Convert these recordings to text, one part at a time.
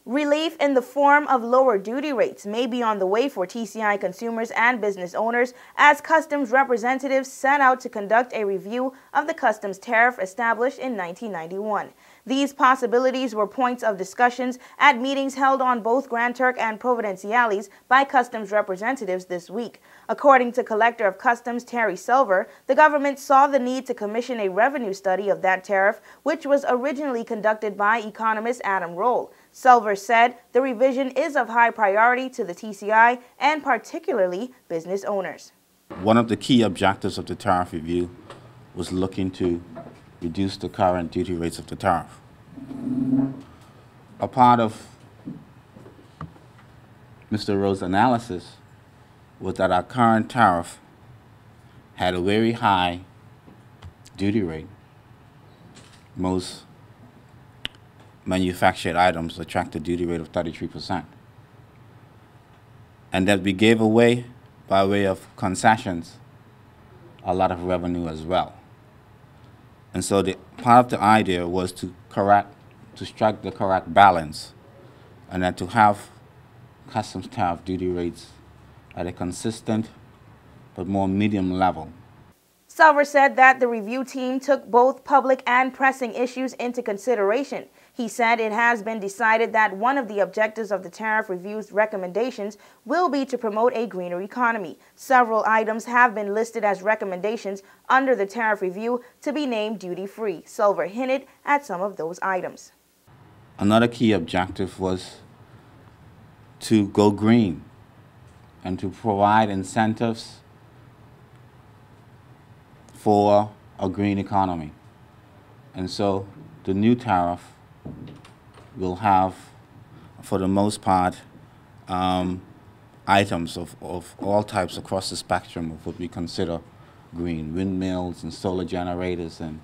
Relief in the form of lower duty rates may be on the way for TCI consumers and business owners as customs representatives set out to conduct a review of the customs tariff established in 1991. These possibilities were points of discussions at meetings held on both Grand Turk and Providenciales by customs representatives this week. According to Collector of Customs Terry Silver, the government saw the need to commission a revenue study of that tariff, which was originally conducted by economist Adam Roll. Silver said the revision is of high priority to the TCI and particularly business owners. One of the key objectives of the tariff review was looking to reduce the current duty rates of the tariff. A part of Mr. Rowe's analysis was that our current tariff had a very high duty rate. Most manufactured items attract a duty rate of 33%. And that we gave away, by way of concessions, a lot of revenue as well. And so part of the idea was to strike the correct balance, and then to have customs tariff duty rates at a consistent but more medium level. Silver said that the review team took both public and pressing issues into consideration. He said it has been decided that one of the objectives of the tariff review's recommendations will be to promote a greener economy. Several items have been listed as recommendations under the tariff review to be named duty-free. Silver hinted at some of those items. Another key objective was to go green and to provide incentives for a green economy. And so the new tariff will have, for the most part, items of all types across the spectrum of what we consider green. Windmills and solar generators and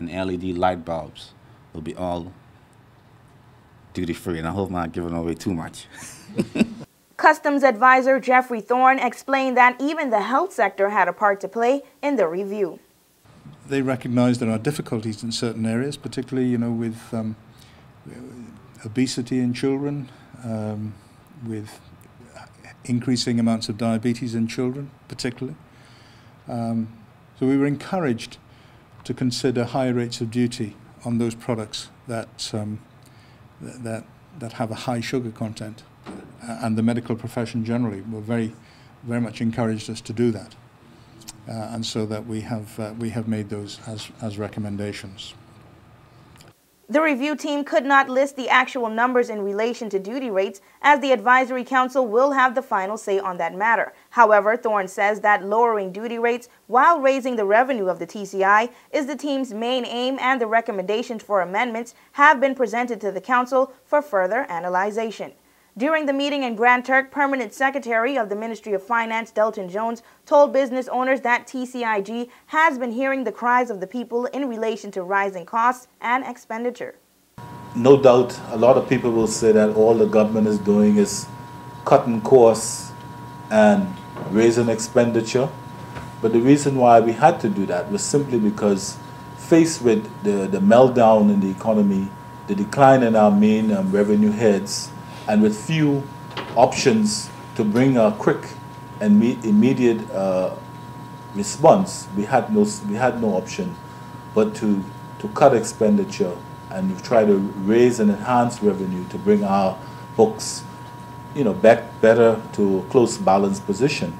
LED light bulbs will be all duty-free, and I hope I'm not giving away too much. Customs advisor Jeffrey Thorne explained that even the health sector had a part to play in the review. They recognize there are difficulties in certain areas, particularly, with obesity in children, with increasing amounts of diabetes in children, particularly. So we were encouraged to consider higher rates of duty on those products that have a high sugar content, and the medical profession generally were very much encouraged us to do that. And so that we have made those as recommendations. The review team could not list the actual numbers in relation to duty rates, as the advisory council will have the final say on that matter. However, Thorne says that lowering duty rates while raising the revenue of the TCI is the team's main aim, and the recommendations for amendments have been presented to the council for further analyzation. During the meeting in Grand Turk, Permanent Secretary of the Ministry of Finance, Delton Jones, told business owners that TCIG has been hearing the cries of the people in relation to rising costs and expenditure. No doubt, a lot of people will say that all the government is doing is cutting costs and raising expenditure. But the reason why we had to do that was simply because, faced with the meltdown in the economy, the decline in our main revenue heads, and with few options to bring a quick and immediate response, we had no option but to cut expenditure and try to raise and enhance revenue to bring our books, back better to a close balanced position.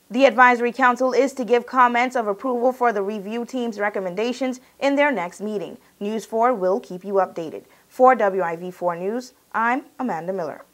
The Advisory Council is to give comments of approval for the review team's recommendations in their next meeting. News 4 will keep you updated. For WIV4 News, I'm Amanda Miller.